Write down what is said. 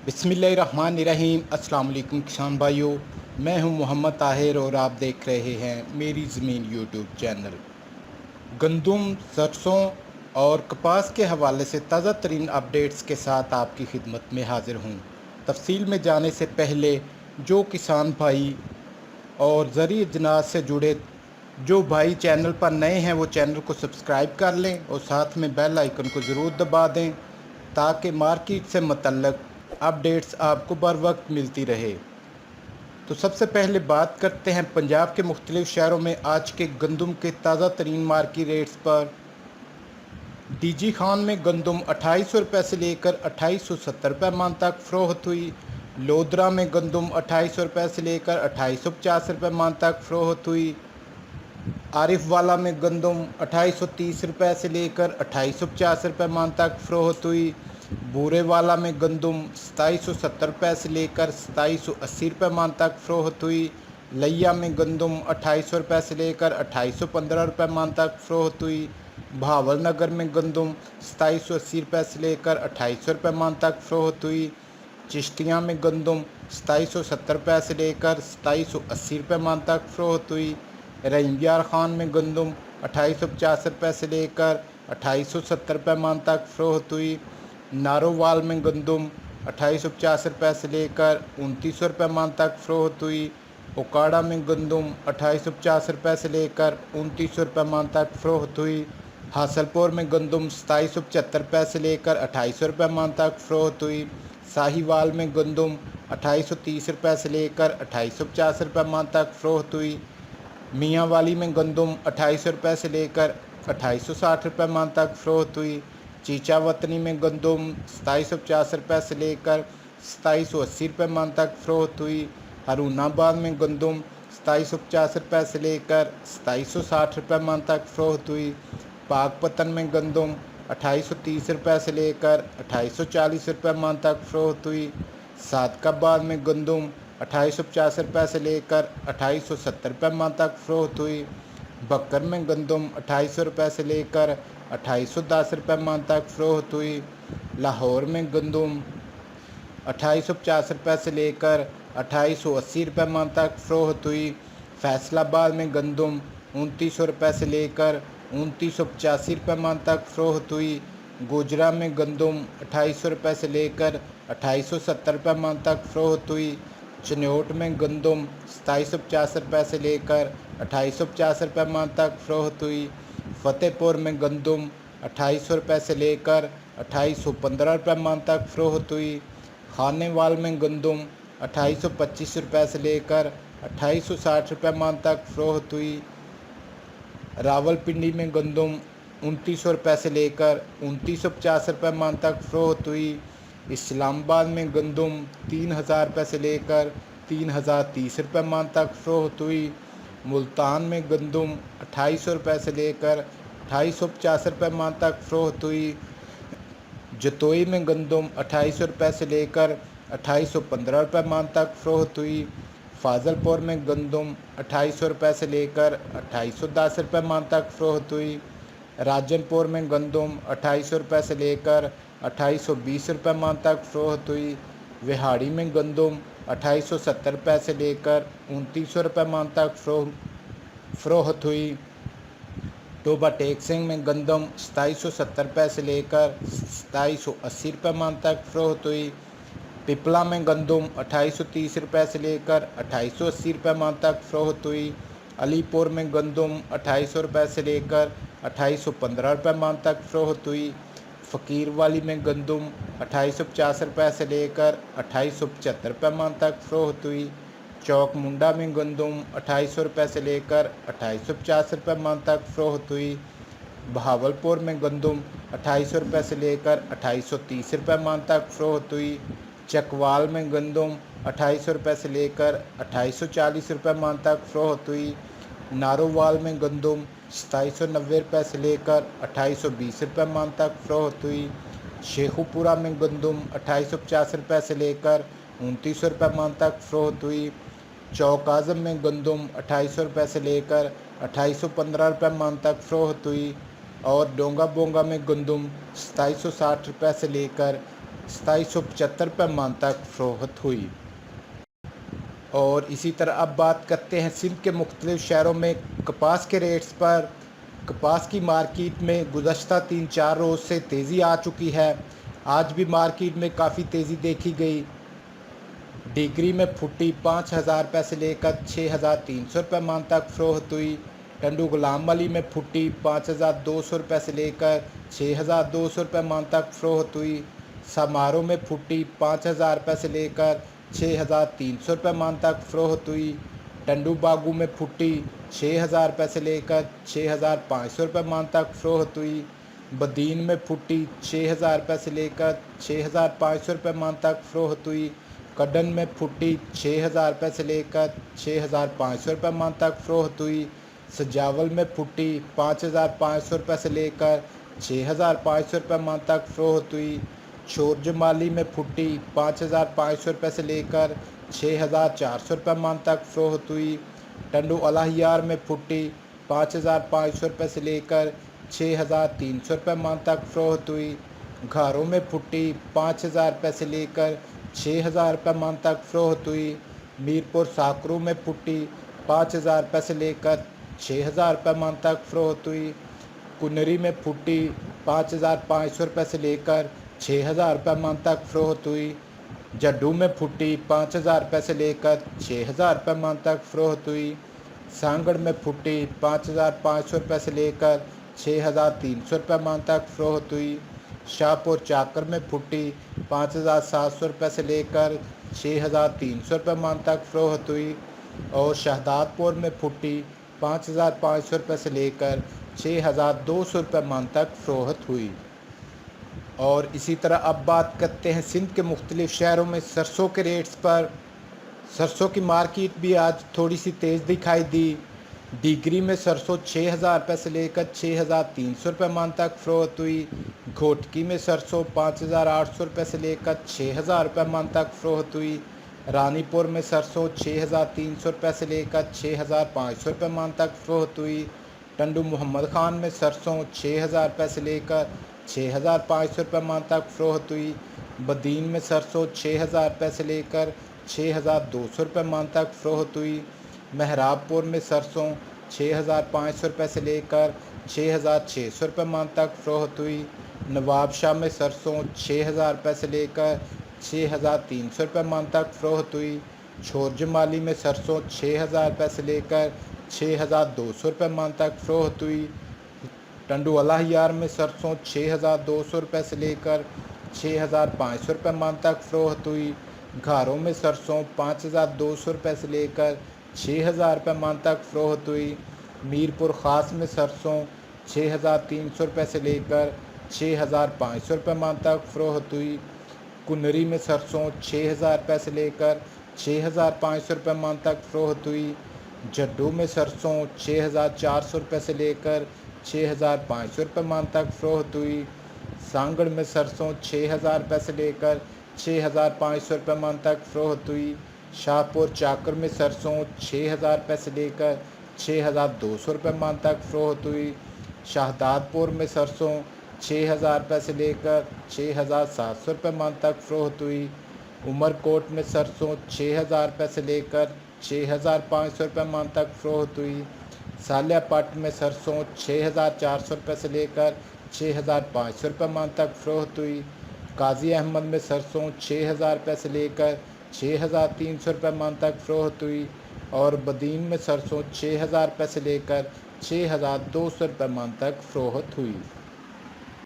बिस्मिल्लाहिर्रहमानिर्रहीम। अस्सलाम वालेकुम किसान भाइयों, मैं हूं मोहम्मद ताहिर और आप देख रहे हैं मेरी ज़मीन यूट्यूब चैनल। गंदम, सरसों और कपास के हवाले से ताज़ा तरीन अपडेट्स के साथ आपकी खिदमत में हाज़िर हूं। तफसील में जाने से पहले जो किसान भाई और ज़रूरी अजनास से जुड़े जो भाई चैनल पर नए हैं वो चैनल को सब्सक्राइब कर लें और साथ में बेल आइकन को ज़रूर दबा दें ताकि मार्केट से मुतल्लक अपडेट्स आपको बर वक्त मिलती रहे। तो सबसे पहले बात करते हैं पंजाब के मुख्तलिफ शहरों में आज के गंदम के ताज़ा तरीन मार्केट रेट्स पर। डीजी खान में गंदम 2800 रुपये से लेकर 2870 रुपये मन तक फ़रोख्त हुई। लोधरा में गंदम 2800 रुपये से लेकर 2850 रुपये मन तक फ़रोख्त हुई। आरिफ वाला में गंदम 2830 रुपये से लेकर 2850 रुपये मन तक फ़रोख्त हुई। बूरे वाला में गंदम 2770 रुपये से लेकर 2780 रुपये मन तक फ़रोख्त हुई। लिया में गंदम 2800 रुपये से लेकर 2815 रुपये मन तक फ़रोख्त हुई। बहावल नगर में गंदम 2780 रुपये से लेकर 2800 रुपये मन तक फ़रोख्त हुई। चिश्तियाँ में गंदम 2770 रुपये से लेकर 2780 रुपये मन तक फ़रोख्त हुई। रहीमयार खान में गंदम 2850 रुपये से लेकर 2870 रुपये मन तक फ़रोख्त हुई। नारोवाल में गंदम 2850 रुपये से लेकर 2900 रुपये मन तक फ़रोख्त हुई। उकाड़ा में गंदम 2850 रुपये से लेकर 2900 रुपये मन तक फ़रोख्त हुई। हासलपुर में गंदम 2775 रुपये से लेकर 2800 रुपये मन तक फ़रोख्त हुई। साहिवाल में गंदम 2830 रुपये से लेकर 2850 रुपये मन तक फ़रोख्त हुई। मियांवाली में गंदम 2800 रुपये से लेकर 2860 रुपये मन तक फ़रोख्त हुई। चीचा वतनी में गंदम 2750 रुपये से लेकर 2780 रुपये मन तक फ़रोख्त हुई। हरूनाबाद में गंदम 2750 रुपये से लेकर 2760 रुपये मन तक फ़रोख्त हुई। पाकपतन में गंदम 2830 रुपये से लेकर 2840 रुपये मन तक फ़रोख्त हुई। सादकाबाद में गंदम 2850 रुपये से लेकर 2870 रुपये मन तक फ़रोख्त हुई। बक्कर में गंदम 2800 रुपये से लेकर 2810 रुपये मन तक फ़रोख्त हुई। लाहौर में गंदम 2850 रुपये से लेकर 2880 रुपये मन तक फ़रोख्त हुई। फैसलाबाद में गंदम 2900 रुपये से लेकर 2985 रुपये मन तक फ़रोख्त हुई। गुजरा में गंदम 2800 रुपये से लेकर 2870 रुपये मन तक फ़रोख्त हुई। चनोट में गंदम 2750 रुपये से लेकर 2850 रुपये मन तक फ़रोख्त हुई। फ़तेहपुर में गंदम 2800 रुपये से लेकर 2815 रुपये मन तक फ़रोख्त हुई। खानेवाल में गंदम 2825 रुपये से लेकर 2860 रुपये मन तक फ़रोख्त हुई। रावलपिंडी में गंदम 2900 रुपये से लेकर 2950 रुपये मन तक फ़रोख्त हुई। इस्लामाबाद में गंदम 3000 रुपये से लेकर 3030 रुपये मन तक फ़रोख्त हुई। मुल्तान में गंदम 2800 रुपये से लेकर 2850 रुपये मन तक फ़रोख्त हुई। जतोई में गंदम 2800 रुपये से लेकर 2815 रुपये मन तक फ़रोख्त हुई। फाजलपुर में गंदम 2800 रुपये से लेकर 2810 रुपये मन तक फ़रोख्त हुई। राजनपुर में गंदम 2800 रुपये से लेकर 2820 रुपये मन तक फ़रोख्त हुई। विहाड़ी में गंदम 2870 रुपये से लेकर 2900 रुपये मन तक फ़रोख्त हुई। टोबा टेकसिंग में गंदम 2770 रुपये से लेकर 2780 रुपये मन तक फ़रोख्त हुई। पिपला में गंदम 2830 रुपये से लेकर 2880 रुपये मन तक फ़रोख्त हुई। अलीपुर में गंदम 2800 रुपये से लेकर 2815 रुपये मन तक फ़रोख्त हुई। फ़कीरवाली में गंदम 2850 रुपये से लेकर 2875 रुपये मन तक फ़रोख्त हुई। चौक मुंडा में गंदम 2800 रुपये से लेकर 2850 रुपये मन तक फ़रोख्त हुई। बहावलपुर में गंदम 2800 रुपये से लेकर 2830 रुपये मन तक फ़रोख्त हुई। चकवाल में गंदम 2800 रुपये से लेकर 2840 रुपये मन तक फ़रोख्त हुई। नारोवाल में गंदम 2790 रुपये से लेकर 2820 रुपये मन तक फ़रोख्त हुई। शेखुपुरा में गंदम 2850 रुपये से लेकर 2900 रुपये मन तक फ़रोख्त हुई। चौक आज़म में गंदम 2800 रुपये से लेकर 2815 रुपये मन तक फ़रोख्त हुई। और डोंगा बोंगा में गंदम 2760 रुपये से लेकर 2775 मन तक फ़रोख्त हुई। और इसी तरह अब बात करते हैं सिंध के मुख्तलिफ़ शहरों में कपास के रेट्स पर। कपास की मार्केट में गुज़श्ता 3-4 रोज़ से तेज़ी आ चुकी है। आज भी मार्केट में काफ़ी तेज़ी देखी गई। डिग्री में फुटी 5,000 रुपये से लेकर 6,300 रुपये मन तक फ़रोख्त हुई। टंडू गुलाम अली में फुटी 5,200 रुपये से लेकर 6,200 रुपये मन तक फ़रोख्त हुई। समारों में फुटी 5,000 रुपये से लेकर 6,300 रुपये मन तक फ़रोख्त हुई। टंडू बागू में फुटी 6,000 रुपये से लेकर 6,500 रुपये मन तक फ़रोख्त हुई। बदीन में फुटी 6,000 रुपये से लेकर 6,500 रुपये मन तक फ़रोख्त हुई। कड्डन में फुटी 6,000 रुपये से लेकर 6,500 रुपये मन तक फ़रोख्त हुई। सजावल में फुटी 5,500 रुपये से लेकर 6,500 रुपये मन तक फ़रोख्त हुई। शोर जमाली में फुटी 5,500 रुपये से लेकर 6,400 रुपये मन तक फ़रोख्त हुई। टंडू अलाहियार में फुटी 5,500 रुपये से लेकर 6,300 रुपये मन तक फ़रोख्त हुई। घरों में फुटी 5,000 रुपये से लेकर 6,000 रुपये मन तक फ़रोख्त हुई। मीरपुर साकरू में फुटी 5,000 रुपये से लेकर 6,000 रुपये मन तक फ़रोख्त हुई। कुनरी में फुटी 5,500 रुपये से लेकर 6,000 रुपये मन तक फ़रोख्त हुई। जड्डू में फुटी 5,000 रुपये से लेकर 6,000 रुपये मन तक फ़रोख्त हुई। सांगड़ में फुटी 5,500 रुपये से लेकर 6,300 रुपये मन तक फ़रोख्त हुई। शाहपुर चाकर में फुटी 5,700 रुपये से लेकर 6,300 रुपये मन तक फ़रोख्त हुई। और शहदादपुर में फुटी 5,500 रुपये से लेकर 6,200 रुपये मन तक फ़रोख्त हुई। और इसी तरह अब बात करते हैं सिंध के मुख्तलिफ़ शहरों में सरसों के रेट्स पर। सरसों की मार्केट भी आज थोड़ी सी तेज़ दिखाई दी। डिग्री में सरसों 6,000 रुपये से लेकर 6,300 रुपये मन तक फ़रोख्त हुई। घोटकी में सरसों 5,800 रुपये से लेकर 6,000 रुपये मन तक फ़रोख्त हुई। रानीपुर में सरसों 6,300 रुपये से लेकर 6,500 रुपये मन तक फ़रोख्त हुई। टंडू मोहम्मद खान में सरसों 6,000 रुपये से लेकर 6,500 रुपये मन तक फ़रोख्त हुई। बदीन में सरसों 6,000 रुपये से लेकर 6,200 रुपये मन तक फ़रोख्त हुई। महराबपुर में सरसों 6,500 रुपये से लेकर 6,600 रुपये मन तक फ़रोख्त हुई। नवाबशाह में सरसों 6,000 रुपये से लेकर 6,300 रुपये मन तक फ़रोख्त हुई। छोर जमाली में सरसों 6,000 रुपये से लेकर 6,200 रुपये मन तक फ़रोख्त हुई। टंडू अलाहियार में सरसों 6,200 रुपये से लेकर 6,500 रुपये मन तक फ़रोख्त हुई। घरों में सरसों 5,200 रुपये से लेकर 6,000 रुपये मन तक फ़रोख्त हुई। मीरपुर ख़ास में सरसों 6,300 रुपये से लेकर 6,500 रुपये मन तक फ़रोख्त हुई। कुनरी में सरसों 6,000 रुपये से लेकर 6,500 रुपये मन तक फ़रोख्त हुई। जड्डू में सरसों 6,400 रुपये से लेकर 6,500 रुपये मन तक फ़रोख्त हुई। सांगड़ में सरसों 6,000 रुपये से लेकर 6,500 रुपये मन तक फ़रोख्त हुई। शाहपुर चाकर में सरसों 6,000 रुपये से लेकर 6,200 रुपये मन तक फ़रोख्त हुई। शहदादपुर में सरसों 6,000 रुपये से लेकर 6,700 रुपये मन तक फ़रोख्त हुई। उमरकोट में सरसों 6,000 रुपये से लेकर 6,500 रुपये मन तक फ़रोख्त हुई। सालियापट में सरसों 6,400 रुपये से लेकर 6,500 रुपये मन तक फ़रोख्त हुई। काजी अहमद में सरसों 6,000 रुपये से लेकर 6,300 रुपये मन तक फ़रोख्त हुई। और बदीन में सरसों 6,000 रुपये से लेकर 6,200 रुपये मन तक फ़रोख्त हुई।